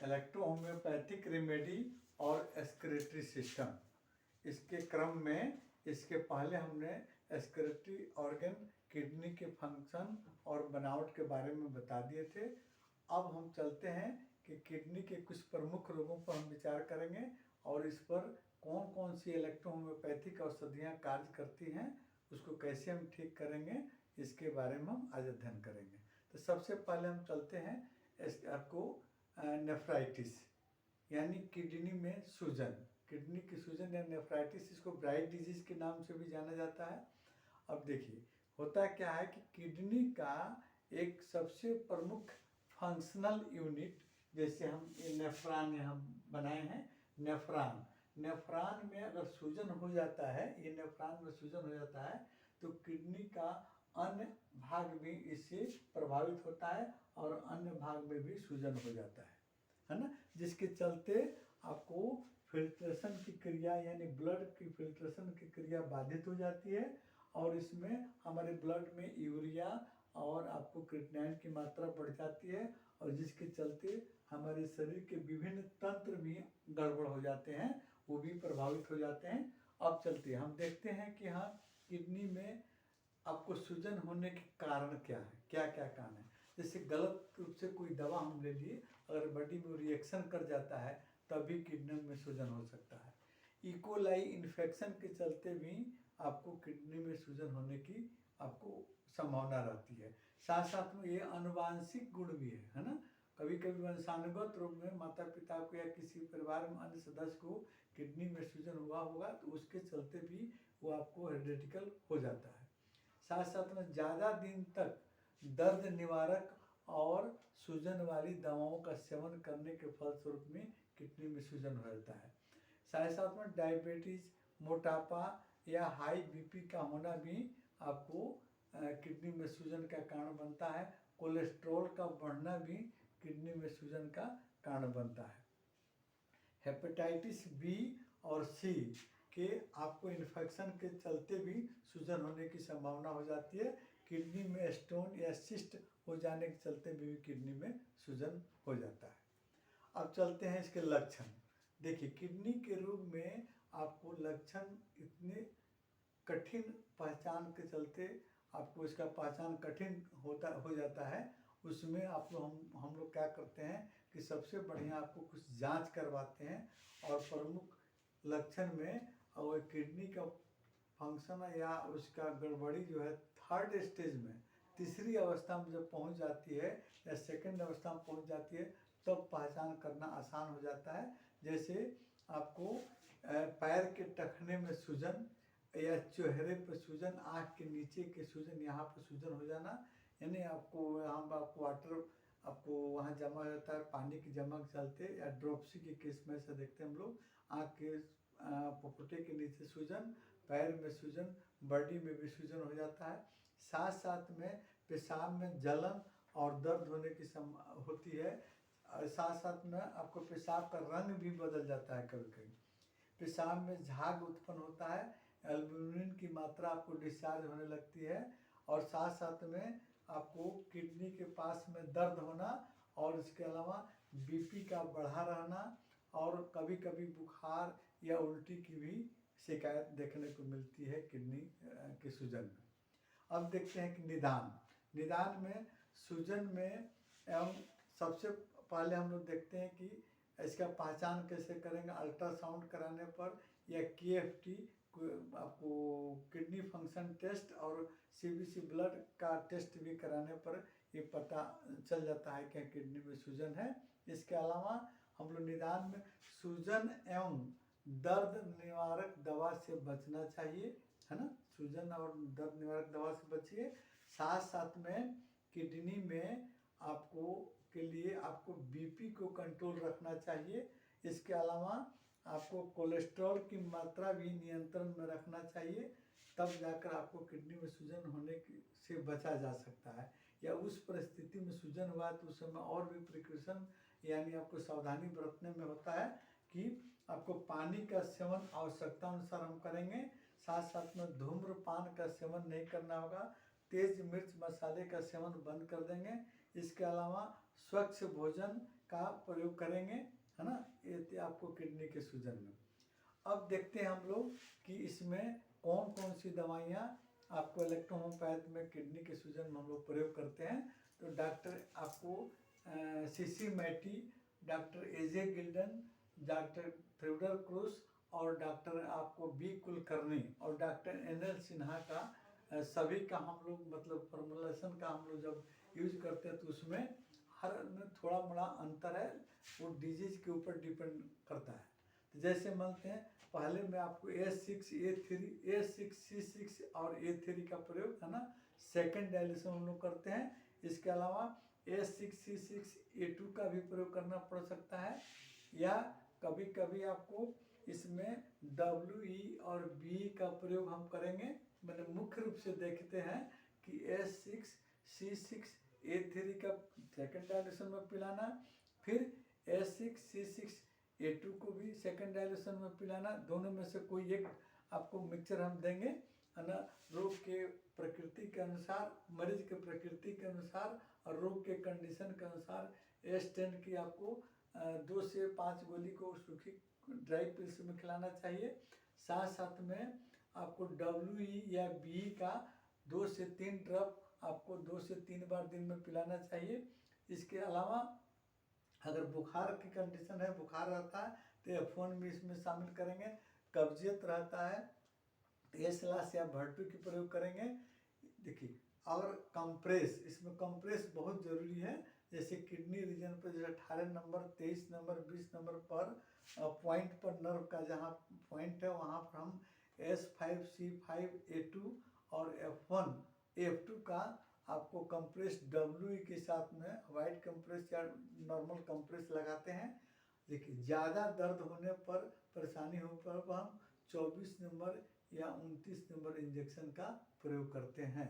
इलेक्ट्रोहोम्योपैथिक remedy और excretory system. इसके क्रम में इसके पहले हमने एक्सक्रीटरी ऑर्गन, किडनी के फंक्शन और बनावट के बारे में बता दिए थे। अब हम चलते हैं कि किडनी के कुछ प्रमुख रोगों पर हम विचार करेंगे और इस पर कौन कौन सी इलेक्ट्रोहोम्योपैथिक औषधियाँ कार्य करती हैं, उसको कैसे हम ठीक करेंगे, इसके बारे में हम आज अध्ययन करेंगे। तो सबसे पहले हम चलते हैं आपको नेफ्राइटिस यानी किडनी में सूजन, किडनी की सूजन या नेफ्राइटिस, इसको ब्राइट डिजीज के नाम से भी जाना जाता है। अब देखिए होता क्या है कि किडनी का एक सबसे प्रमुख फंक्शनल यूनिट, जैसे हम ये नेफ्रॉन यहाँ बनाए हैं, नेफ्रॉन में अगर सूजन हो जाता है, ये नेफ्रॉन में सूजन हो जाता है तो किडनी का अन्य भाग भी इससे प्रभावित होता है और अन्य भाग में भी सूजन हो जाता है ना, जिसके चलते आपको फिल्ट्रेशन की क्रिया यानी ब्लड की फिल्ट्रेशन की क्रिया बाधित हो जाती है और इसमें हमारे ब्लड में यूरिया और आपको क्रिएटिनिन की मात्रा बढ़ जाती है और जिसके चलते हमारे शरीर के विभिन्न तंत्र भी गड़बड़ हो जाते हैं, वो भी प्रभावित हो जाते हैं। अब चलते हैं, हम देखते हैं कि हाँ किडनी में आपको सूजन होने के कारण क्या है, क्या क्या कारण है। जैसे गलत रूप से कोई दवा हम ले लिए, अगर बॉडी में रिएक्शन कर जाता है तभी किडनी में सूजन हो सकता है। इकोलाई इन्फेक्शन के चलते भी आपको किडनी में सूजन होने की आपको संभावना रहती है। साथ साथ में ये अनुवांशिक गुण भी है ना, कभी कभी वंशानुगत रूप में माता पिता को या किसी परिवार में अन्य सदस्य को किडनी में सूजन हुआ होगा तो उसके चलते भी वो आपको हेरिडिटिकल हो जाता है। साथ साथ में ज़्यादा दिन तक दर्द निवारक और सूजन वाली दवाओं का सेवन करने के फलस्वरूप में किडनी में सूजन हो जाता है। साथ साथ में डायबिटीज़, मोटापा या हाई बीपी का होना भी आपको किडनी में सूजन का कारण बनता है। कोलेस्ट्रॉल का बढ़ना भी किडनी में सूजन का कारण बनता है। हेपेटाइटिस बी और सी के आपको इन्फेक्शन के चलते भी सूजन होने की संभावना हो जाती है। किडनी में स्टोन या सिस्ट हो जाने के चलते भी किडनी में सूजन हो जाता है। अब चलते हैं इसके लक्षण। देखिए किडनी के रोग में आपको लक्षण इतने कठिन पहचान के चलते आपको इसका पहचान कठिन हो जाता है। उसमें आप लोग हम लोग क्या करते हैं कि सबसे बढ़िया आपको कुछ जांच करवाते हैं और प्रमुख लक्षण में और किडनी का फंक्शन या उसका गड़बड़ी जो है थर्ड स्टेज में, तीसरी अवस्था में जब पहुंच जाती है या सेकंड अवस्था में पहुंच जाती है तब पहचान करना आसान हो जाता है। जैसे आपको पैर के टखने में सूजन या चेहरे पर सूजन, आँख के नीचे के सूजन, यहाँ पर सूजन हो जाना, यानी आपको यहाँ आपको वाटर आपको वहाँ जमा हो जाता है पानी की जमा के चलते, या ड्रॉप्सी के केस में ऐसा देखते हैं हम लोग, आँख के पपोटे के नीचे सूजन, पैर में सूजन, बॉडी में भी सूजन हो जाता है। साथ साथ में पेशाब में जलन और दर्द होने की होती है। साथ साथ में आपको पेशाब का रंग भी बदल जाता है, कभी कभी पेशाब में झाग उत्पन्न होता है, एल्ब्यूमिन की मात्रा आपको डिस्चार्ज होने लगती है और साथ साथ में आपको किडनी के पास में दर्द होना और इसके अलावा बीपी का बढ़ा रहना और कभी कभी बुखार या उल्टी की भी शिकायत देखने को मिलती है किडनी के सूजन में। अब देखते हैं कि निदान में सूजन में एवं सबसे पहले हम लोग देखते हैं कि इसका पहचान कैसे करेंगे। अल्ट्रासाउंड कराने पर या KFT आपको किडनी फंक्शन टेस्ट और CBC ब्लड का टेस्ट भी कराने पर ये पता चल जाता है कि किडनी में सूजन है। इसके अलावा हम लोग निदान में सूजन एवं दर्द निवारक दवा से बचना चाहिए, है ना, सूजन और दर्द निवारक दवा से बचिए। साथ साथ में किडनी में आपको के लिए आपको बीपी को कंट्रोल रखना चाहिए। इसके अलावा आपको कोलेस्ट्रॉल की मात्रा भी नियंत्रण में रखना चाहिए, तब जाकर आपको किडनी में सूजन होने से बचा जा सकता है। या उस परिस्थिति में सूजन हुआ तो उस समय और भी प्रिकॉशन यानी आपको सावधानी बरतने में होता है कि आपको पानी का सेवन आवश्यकता अनुसार हम करेंगे। साथ साथ में धूम्रपान का सेवन नहीं करना होगा, तेज मिर्च मसाले का सेवन बंद कर देंगे। इसके अलावा स्वच्छ भोजन का प्रयोग करेंगे, है ना, ये थे आपको किडनी के सूजन में। अब देखते हैं हम लोग कि इसमें कौन कौन सी दवाइयाँ आपको इलेक्ट्रोहोम्योपैथ में किडनी के सूजन में हम लोग प्रयोग करते हैं। तो डॉक्टर आपको सीसी मैटी, डॉक्टर एजे गिल्डन, डॉक्टर थ्योडर क्रूस और डॉक्टर आपको बी कुलकर्णी और डॉक्टर एन.एल. सिन्हा का सभी का हम लोग मतलब फॉर्मुलेशन का हम लोग जब यूज करते हैं तो उसमें हर में थोड़ा बड़ा अंतर है, वो डिजीज के ऊपर डिपेंड करता है। तो जैसे मानते हैं पहले मैं आपको A6, A3, A6, C6 और A3 का प्रयोग, है ना, सेकेंड डायलिसिस हम लोग करते हैं। इसके अलावा A6, C6, A2 का भी प्रयोग करना पड़ सकता है, या कभी कभी आपको इसमें WE और BE का प्रयोग हम करेंगे। मैंने मुख्य रूप से देखते हैं कि A6, C6, A3 का सेकेंड डायलिसिस में पिलाना, फिर A6, C6, A2 को भी सेकेंड डायलिसिस में पिलाना। दोनों में से कोई एक आपको मिक्सचर हम देंगे, है ना, रोग के प्रकृति के अनुसार, मरीज के प्रकृति के अनुसार और रोग के कंडीशन के अनुसार S10 की आपको 2 से 5 गोली को सूखी ड्राई पिल्स में खिलाना चाहिए। साथ साथ में आपको WE या BE का 2 से 3 ड्रॉप आपको 2 से 3 बार दिन में पिलाना चाहिए। इसके अलावा अगर बुखार की कंडीशन है, बुखार रहता है तो F1 भी इसमें शामिल करेंगे। कब्जियत रहता है तो एसलास या भर्टू की प्रयोग करेंगे। देखिए, और कंप्रेस, इसमें कंप्रेस बहुत ज़रूरी है। जैसे किडनी रीजन पर जैसे 18 नंबर, 23 नंबर, 20 नंबर पर पॉइंट पर नर्व का जहाँ पॉइंट है वहाँ पर हम S5, C5, A2 और F1, F2 का आपको कंप्रेस WE के साथ में वाइट कंप्रेस या नॉर्मल कंप्रेस लगाते हैं। देखिए, ज़्यादा दर्द होने पर, परेशानी होने पर हम 24 नंबर या 29 नंबर इंजेक्शन का प्रयोग करते हैं।